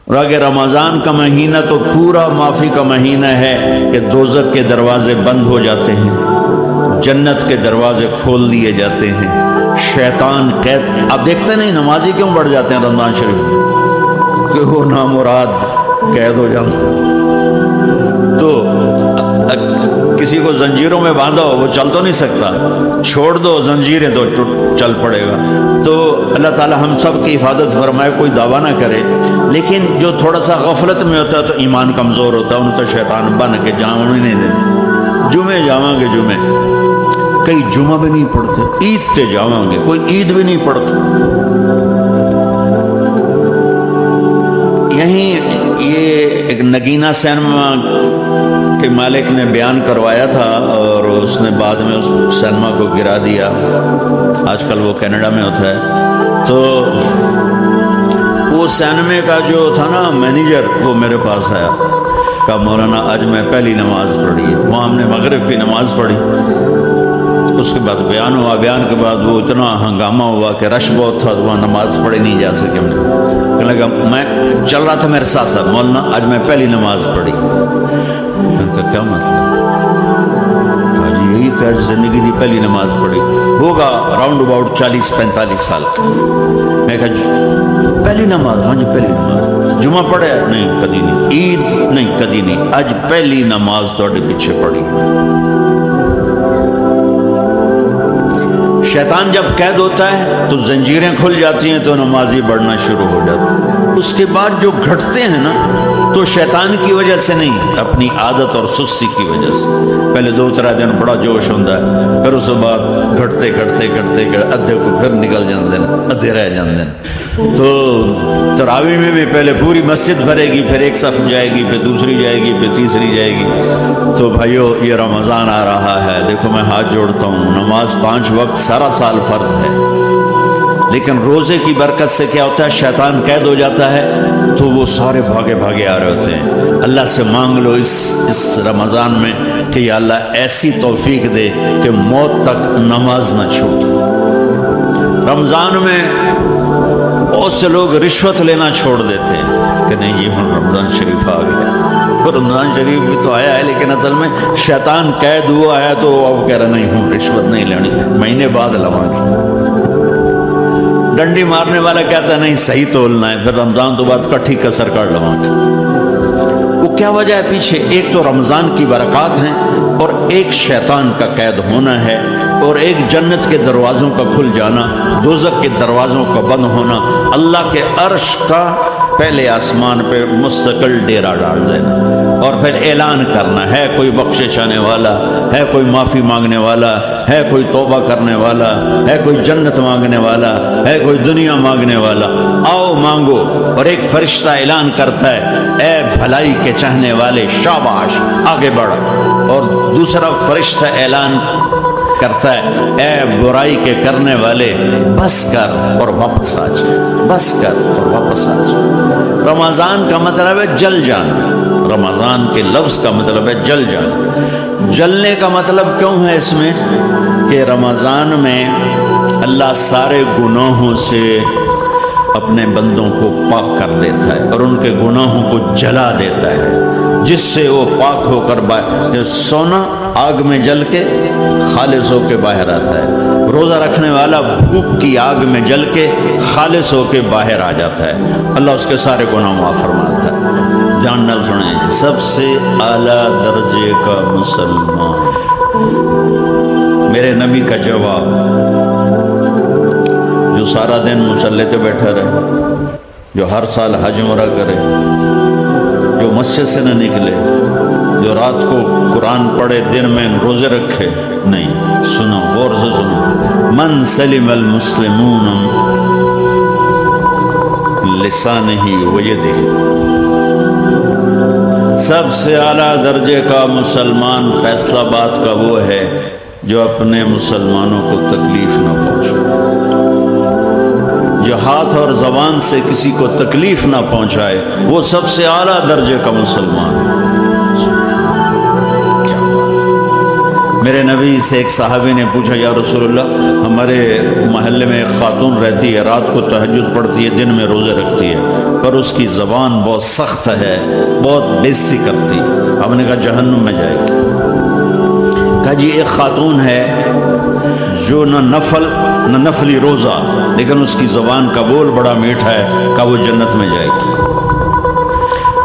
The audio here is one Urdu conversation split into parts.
اور اگر رمضان کا مہینہ تو پورا معافی کا مہینہ ہے کہ دوزخ کے دروازے بند ہو جاتے ہیں، جنت کے دروازے کھول دیے جاتے ہیں، شیطان قید. آپ دیکھتے نہیں نمازی کیوں بڑھ جاتے ہیں رمضان شریف میں؟ کہ وہ نامراد قید ہو جاتا. تو کسی کو زنجیروں میں باندھا ہو وہ چل تو نہیں سکتا، چھوڑ دو زنجیریں تو چل پڑے گا. تو اللہ تعالی ہم سب کی حفاظت فرمائے. کوئی دعویٰ نہ کرے، لیکن جو تھوڑا سا غفلت میں ہوتا ہے تو ایمان کمزور ہوتا ہے، انہوں تو شیطان بن کے جاؤں نہیں دیتے. جمعے جاواں گے جمعے، کئی جمعہ بھی نہیں پڑھتے. عید تے جاواں گے، کوئی عید بھی نہیں پڑھتا. یہیں یہ ایک نگینہ سینما کے مالک نے بیان کروایا تھا اور اس نے بعد میں اس سینما کو گرا دیا. آج کل وہ کینیڈا میں ہوتا ہے. تو وہ سینمے کا جو تھا نا مینیجر، وہ میرے پاس آیا، کہا مولانا آج میں پہلی نماز پڑھی ہے. وہاں ہم نے مغرب کی نماز پڑھی. اس کے بعد بیان ہوا. بیان کے بعد وہ اتنا ہنگامہ ہوا کہ رش بہت تھا، وہاں نماز پڑھی نہیں جا سکے. کہنے لگا میں چل رہا تھا میرے ساتھ ساتھ، مولانا آج میں پہلی نماز پڑھی. میں نے کہا کیا مطلب؟ کہا جی یہی کہ زندگی دی پہلی نماز پڑھی. ہوگا راؤنڈ اباؤٹ 40-45 سال. میں کہا پہلی نماز؟ ہاں جی پہلی نماز. جمعہ پڑھے؟ نہیں کدی نہیں. عید؟ نہیں کدی نہیں. آج پہلی نماز تھوڑے پیچھے پڑھی. شیطان جب قید ہوتا ہے تو زنجیریں کھل جاتی ہیں تو نمازی بڑھنا شروع ہو جاتا ہے. اس کے بعد جو گھٹتے ہیں نا تو شیطان کی وجہ سے نہیں، اپنی عادت اور سستی کی وجہ سے. پہلے 2-3 دن بڑا جوش ہوتا ہے، پھر اس کے بعد گھٹتے ادھے کو پھر نکل جاندے ہیں، ادھے رہ جاندے ہیں. تو تراویح میں بھی پہلے پوری مسجد بھرے گی، پھر ایک صف جائے گی، پھر دوسری جائے گی، پھر تیسری جائے گی. تو بھائیو یہ رمضان آ رہا ہے، دیکھو میں ہاتھ جوڑتا ہوں. نماز 5 وقت سارا سال فرض ہے، لیکن روزے کی برکت سے کیا ہوتا ہے؟ شیطان قید ہو جاتا ہے تو وہ سارے بھاگے آ رہے ہوتے ہیں. اللہ سے مانگ لو اس رمضان میں کہ یا اللہ ایسی توفیق دے کہ موت تک نماز نہ چھوٹے. رمضان میں بہت سے لوگ رشوت لینا چھوڑ دیتے ہیں کہ نہیں جی ہم رمضان شریف آ گئے. تو رمضان شریف بھی تو آیا ہے، لیکن اصل میں شیطان قید ہوا ہے تو اب کہہ رہے نہیں ہوں رشوت نہیں لینی، مہینے بعد لواں گے. ڈنڈی مارنے والا کہتا ہے نہیں صحیح تولنا ہے، پھر رمضان تو بعد کٹھی کسر کر لواں گے. وہ کیا وجہ ہے پیچھے؟ ایک تو رمضان کی برکات ہیں، اور ایک شیطان کا قید ہونا ہے، اور ایک جنت کے دروازوں کا کھل جانا، دوزخ کے دروازوں کا بند ہونا، اللہ کے عرش کا پہلے آسمان پہ مستقل ڈیرا ڈال دینا، اور پھر اعلان کرنا ہے کوئی بخشش آنے والا ہے، کوئی معافی مانگنے والا ہے، کوئی توبہ کرنے والا ہے، کوئی جنت مانگنے والا ہے، کوئی دنیا مانگنے والا. آؤ مانگو. اور ایک فرشتہ اعلان کرتا ہے اے بھلائی کے چاہنے والے شاباش آگے بڑھ. اور دوسرا فرشتہ اعلان کرتا ہے اے برائی کے کرنے والے بس کر اور واپس آ جا، بس کر اور واپس آ جا. رمضان کا مطلب ہے جل جانا. رمضان کے لفظ کا مطلب ہے جل جانا. جلنے کا مطلب کیوں ہے اس میں؟ کہ رمضان میں اللہ سارے گناہوں سے اپنے بندوں کو پاک کر دیتا ہے اور ان کے گناہوں کو جلا دیتا ہے، جس سے وہ پاک ہو کر سونا آگ میں جل کے خالص ہو کے باہر آتا ہے. روزہ رکھنے والا بھوک کی آگ میں جل کے خالص ہو کے باہر آ جاتا ہے. اللہ اس کے سارے گناہ معاف فرماتا ہے. جان نہ سنیں، سب سے اعلیٰ درجے کا مسلمان میرے نبی کا جواب، جو سارا دن مصلی پہ بیٹھا رہے، جو ہر سال حج عمرہ کرے، جو مسجد سے نہ نکلے، جو رات کو قرآن پڑھے، دن میں روزے رکھے. نہیں، سنو غور سے سنو. من سلم المسلمون لسانہ ویدہ، سب سے اعلیٰ درجے کا مسلمان فیصلہ بات کا وہ ہے جو اپنے مسلمانوں کو تکلیف نہ پہنچائے، جو ہاتھ اور زبان سے کسی کو تکلیف نہ پہنچائے، وہ سب سے اعلیٰ درجے کا مسلمان ہے. میرے نبی سے ایک صحابی نے پوچھا یا رسول اللہ، ہمارے محلے میں ایک خاتون رہتی ہے، رات کو تہجد پڑھتی ہے، دن میں روزے رکھتی ہے، پر اس کی زبان بہت سخت ہے، بہت بےزتی کرتی۔ ہم نے کہا جہنم میں جائے گی۔ کہا جی ایک خاتون ہے جو نہ نفلی روزہ، لیکن اس کی زبان کا بول بڑا میٹھا ہے، کہا وہ جنت میں جائے گی۔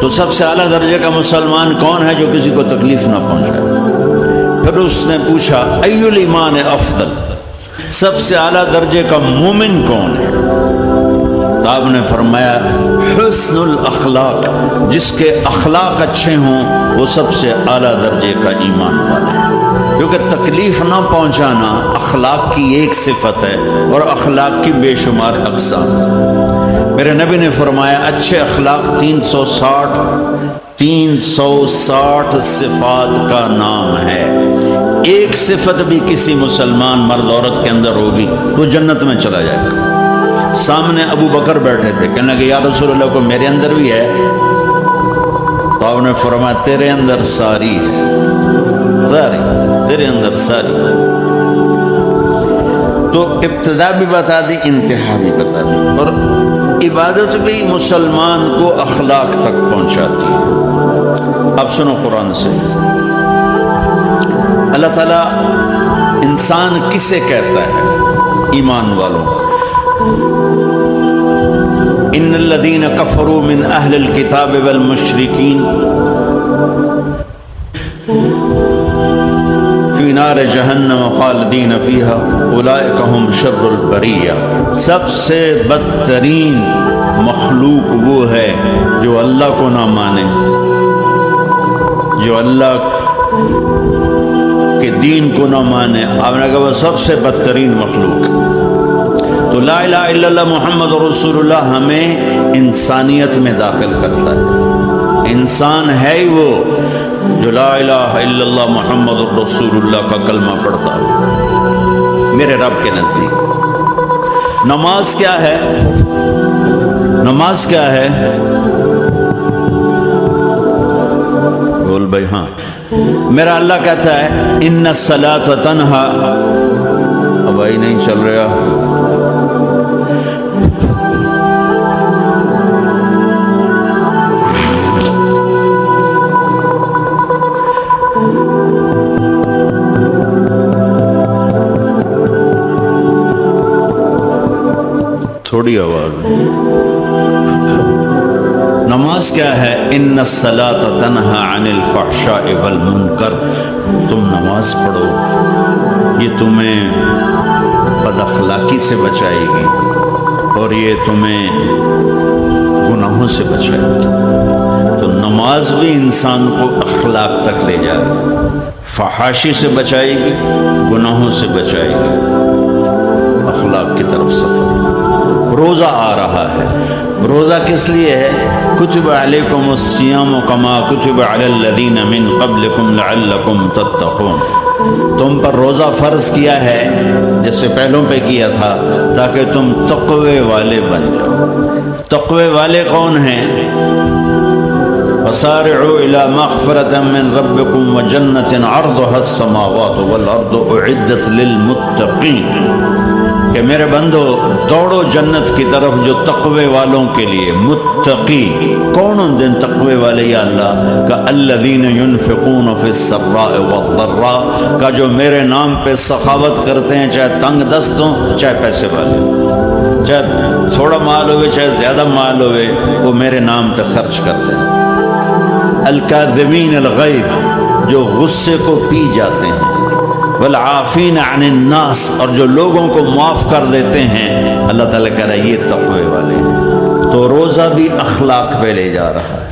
تو سب سے اعلیٰ درجے کا مسلمان کون ہے جو کسی کو تکلیف نہ پہنچائے؟ پھر اس نے پوچھا ای الایمان افضل، سب سے اعلیٰ درجے کا مومن کون ہے؟ تو آپ نے فرمایا حسن الاخلاق، جس کے اخلاق اچھے ہوں وہ سب سے اعلیٰ درجے کا ایمان والا ہے، کیونکہ تکلیف نہ پہنچانا اخلاق کی ایک صفت ہے، اور اخلاق کی بے شمار اقسام۔ میرے نبی نے فرمایا اچھے اخلاق 360 صفات کا نام ہے، ایک صفت بھی کسی مسلمان مرد عورت کے اندر ہوگی تو جنت میں چلا جائے گا۔ سامنے ابو بکر بیٹھے تھے، کہنے لگے یا رسول اللہ کو میرے اندر بھی ہے؟ تو آپ نے فرمایا تیرے اندر ساری ہے، ساری تیرے اندر ساری۔ تو ابتدا بھی بتا دی، انتہا بھی بتا دی، اور عبادت بھی مسلمان کو اخلاق تک پہنچاتی ہے۔ اب سنو قرآن سے، اللہ تعالیٰ انسان کسے کہتا ہے؟ ایمان والوں۔ ان الذین کفروا من اہل الکتاب والمشرکین فی نار جہنم خالدین فیہا اولئک ہم شر البریہ۔ سب سے بدترین مخلوق وہ ہے جو اللہ کو نہ مانے، جو اللہ کے دین کو نہ مانے۔ آپ نے کہا وہ سب سے بدترین مخلوق۔ تو لا الہ الا اللہ محمد رسول اللہ ہمیں انسانیت میں داخل کرتا ہے۔ انسان ہے ہی وہ جو لا الہ الا اللہ محمد رسول اللہ کا کلمہ پڑھتا ہے میرے رب کے نزدیک۔ نماز کیا ہے؟ نماز کیا ہے؟ بول بھائی ہاں۔ میرا اللہ کہتا ہے ان الصلاۃ تنہا، اب آئی نہیں چل رہا، تھوڑی آواز۔ نماز کیا ہے؟ ان الصلاۃ تنہا عن الفحشاء والمنکر، تم نماز پڑھو، یہ تمہیں بد اخلاقی سے بچائے گی اور یہ تمہیں گناہوں سے بچائے گی۔ تو نماز بھی انسان کو اخلاق تک لے جائے، فحاشی سے بچائے گی، گناہوں سے بچائے گی، اخلاق کی طرف سفر۔ روزہ آ رہا ہے، روزہ کس لیے ہے؟ کتب علیکم الصیام کما کتب علی الذین من قبلکم لعلکم تتقون، تم پر روزہ فرض کیا ہے جیسے پہلوں پہ کیا تھا تاکہ تم تقوی والے بن جاؤ۔ تقوی والے کون ہیں؟ وسارعوا الی مغفرۃ من ربکم وجنۃ عرضها السماوات والارض اعدت للمتقین، کہ میرے بندو دوڑو جنت کی طرف جو تقوی والوں کے لیے۔ متقی کون ان دن تقوی والے یا اللہ کا؟ الذین ینفقون فی السراء والضراء، کا جو میرے نام پہ سخاوت کرتے ہیں، چاہے تنگ دست ہوں چاہے پیسے والے، چاہے تھوڑا مال ہوئے چاہے زیادہ مال ہوئے، وہ میرے نام پہ خرچ کرتے ہیں۔ الکاظمین الغیظ، جو غصے کو پی جاتے ہیں۔ والعافین عن الناس، اور جو لوگوں کو معاف کر دیتے ہیں۔ اللہ تعالیٰ کہہ رہا ہے یہ تقوی والے ہیں۔ تو روزہ بھی اخلاق پہ لے جا رہا ہے۔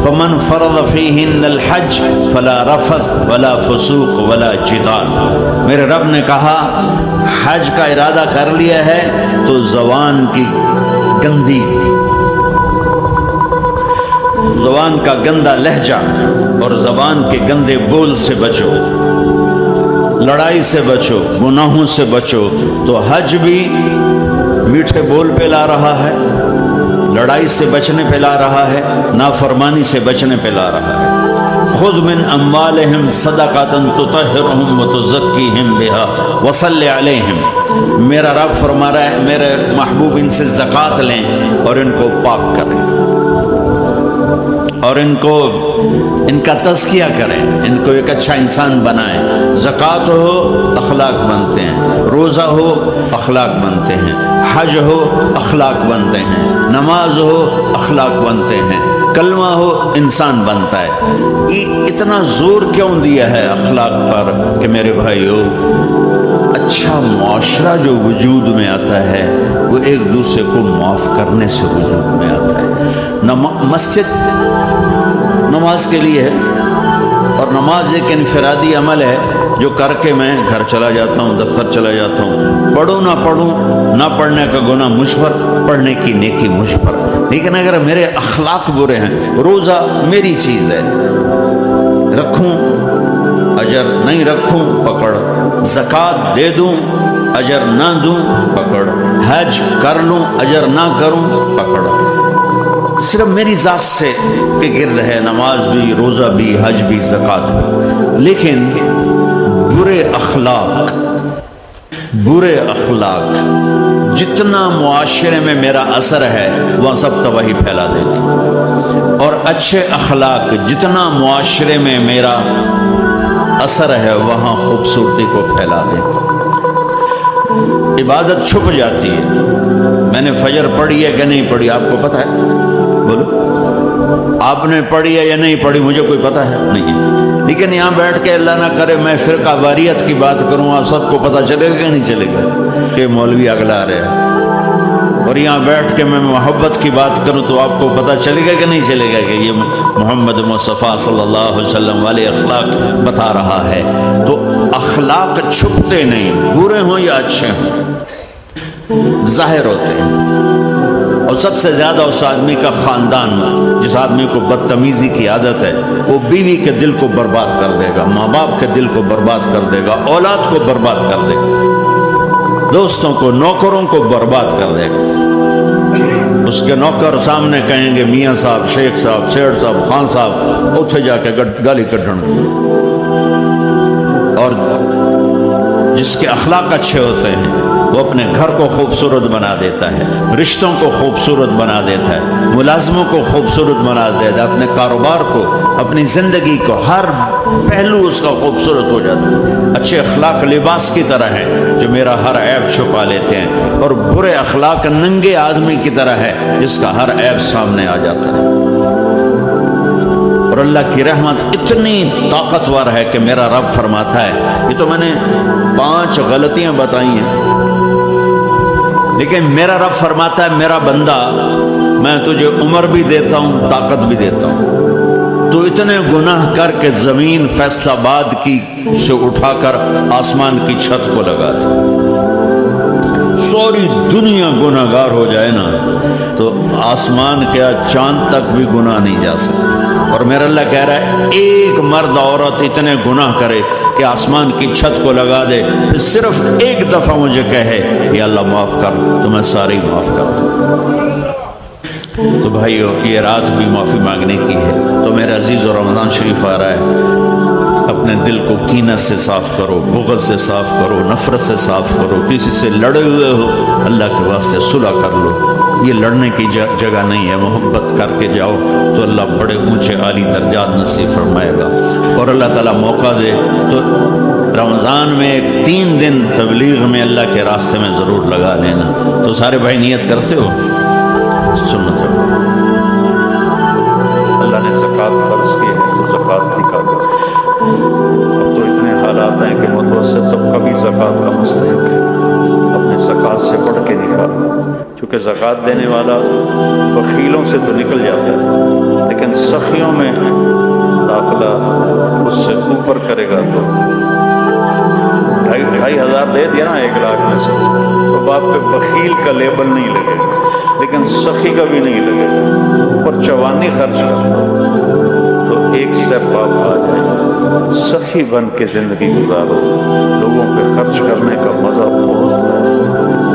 فمن فرض فیہن الحج فلا رفث ولا فسوق ولا جدال، میرے رب نے کہا حج کا ارادہ کر لیا ہے تو زبان کی گندی، زبان کا گندا لہجہ اور زبان کے گندے بول سے بچو، لڑائی سے بچو، گناہوں سے بچو۔ تو حج بھی میٹھے بول پہ لا رہا ہے، لڑائی سے بچنے پہ لا رہا ہے، نافرمانی سے بچنے پہ لا رہا ہے۔ خذ من اموالہم صدقۃ تطہرہم وتزکیہم بہا وصلی علیہم، میرا رب فرما رہا ہے میرے محبوب ان سے زکوٰۃ لیں اور ان کو پاک کرے اور ان کا تزکیہ کریں، ان کو ایک اچھا انسان بنائیں۔ زکوٰۃ ہو اخلاق بنتے ہیں، روزہ ہو اخلاق بنتے ہیں، حج ہو اخلاق بنتے ہیں، نماز ہو اخلاق بنتے ہیں، کلمہ ہو انسان بنتا ہے۔ یہ اتنا زور کیوں دیا ہے اخلاق پر کہ میرے بھائیو، اچھا معاشرہ جو وجود میں آتا ہے وہ ایک دوسرے کو معاف کرنے سے وجود میں آتا ہے۔ مسجد نماز کے لیے ہے، اور نماز ایک انفرادی عمل ہے جو کر کے میں گھر چلا جاتا ہوں، دفتر چلا جاتا ہوں، پڑھوں نہ پڑھنے کا گناہ مجھ پر، پڑھنے کی نیکی مجھ پر۔ لیکن اگر میرے اخلاق برے ہیں، روزہ میری چیز ہے، رکھوں اجر، نہیں رکھوں پکڑ، زکوٰۃ دے دوں اجر نہ دوں پکڑ، حج کر لوں اجر نہ کروں پکڑ۔ صرف میری ذات سے کے گرد ہے نماز بھی، روزہ بھی، حج بھی، زکوٰۃ بھی۔ لیکن برے اخلاق جتنا معاشرے میں میرا اثر ہے وہ سب تباہی پھیلا دیتے، اور اچھے اخلاق جتنا معاشرے میں میرا اثر ہے وہاں خوبصورتی کو پھیلا دیتے۔ عبادت چھپ جاتی ہے، میں نے فجر پڑھی ہے کہ نہیں پڑھی آپ کو پتہ ہے؟ بولو، آپ نے پڑھی ہے یا نہیں پڑھی مجھے کوئی پتہ ہے نہیں، لیکن یہاں بیٹھ کے اللہ نہ کرے میں فرقہ واریت کی بات کروں، آپ سب کو پتہ چلے گا کہ نہیں چلے گا کہ مولوی اگلا رہے ہیں، اور یہاں بیٹھ کے میں محبت کی بات کروں تو آپ کو پتہ چلے گا کہ نہیں چلے گا کہ یہ محمد مصطفیٰ صلی اللہ علیہ وسلم والے اخلاق بتا رہا ہے۔ تو اخلاق چھپتے نہیں، برے ہوں یا اچھے ہوں ظاہر ہوتے ہیں، اور سب سے زیادہ اس آدمی کا خاندان، جس آدمی کو بدتمیزی کی عادت ہے وہ بیوی کے دل کو برباد کر دے گا، ماں باپ کے دل کو برباد کر دے گا، اولاد کو برباد کر دے گا، دوستوں کو، نوکروں کو برباد کر دے گا۔ اس کے نوکر سامنے کہیں گے میاں صاحب، شیخ صاحب، سیٹھ صاحب، خان صاحب، اتھے جا کے گالی کڈن۔ اور جس کے اخلاق اچھے ہوتے ہیں وہ اپنے گھر کو خوبصورت بنا دیتا ہے، رشتوں کو خوبصورت بنا دیتا ہے، ملازموں کو خوبصورت بنا دیتا ہے، اپنے کاروبار کو، اپنی زندگی کو، ہر پہلو اس کا خوبصورت ہو جاتا ہے۔ اچھے اخلاق لباس کی طرح ہیں جو میرا ہر عیب چھپا لیتے ہیں، اور برے اخلاق ننگے آدمی کی طرح ہے جس کا ہر عیب سامنے آ جاتا ہے۔ اور اللہ کی رحمت اتنی طاقتور ہے کہ میرا رب فرماتا ہے، یہ تو میں نے 5 غلطیاں بتائی ہیں، لیکن میرا رب فرماتا ہے میرا بندہ میں تجھے عمر بھی دیتا ہوں، طاقت بھی دیتا ہوں، تو اتنے گناہ کر کے زمین فیصل آباد کی سے اٹھا کر آسمان کی چھت کو لگا دے، ساری دنیا گناہ گار ہو جائے نا تو آسمان کیا چاند تک بھی گناہ نہیں جا سکتے، اور میرا اللہ کہہ رہا ہے ایک مرد عورت اتنے گناہ کرے کہ آسمان کی چھت کو لگا دے، صرف ایک دفعہ مجھے کہے یا اللہ معاف کر تو میں سارے ہی معاف کر دوں۔ تو بھائیو یہ رات بھی معافی مانگنے کی ہے۔ تو میرے عزیز و رمضان شریف آ رہا ہے، اپنے دل کو کینہ سے صاف کرو، بغض سے صاف کرو، نفرت سے صاف کرو، کسی سے لڑے ہوئے ہو اللہ کے واسطے صلح کر لو، یہ لڑنے کی جگہ نہیں ہے، محبت کر کے جاؤ تو اللہ بڑے اونچے عالی درجات نصیب فرمائے گا۔ اور اللہ تعالیٰ موقع دے تو رمضان میں 3 دن تبلیغ میں اللہ کے راستے میں ضرور لگا دینا۔ تو سارے بھائی نیت کرتے ہو؟ سنت ہے، اللہ نے زکوٰۃ فرض کی ہے تو زکوٰۃ بھی کا کرو۔ اب تو اتنے حالات ہیں کہ متوسط طبقہ بھی زکوٰۃ کا مستحق ہے، اپنے زکوٰۃ سے پڑھ کے نکال، چونکہ زکوٰۃ دینے والا بخیلوں سے تو نکل جاتا ہے لیکن سخیوں میں داخلہ اس سے اوپر کرے گا تو 2,500 دے دیا نا 1 لاکھ میں سے تو باپ پہ بخیل کا لیبل نہیں لگے گا، لیکن سخی کا بھی نہیں لگے گا، اور چوانی خرچ کرتا تو 1 سٹیپ آپ آ جائیں، سخی بن کے زندگی گزارو، لوگوں پہ خرچ کرنے کا مزہ بہت ہے۔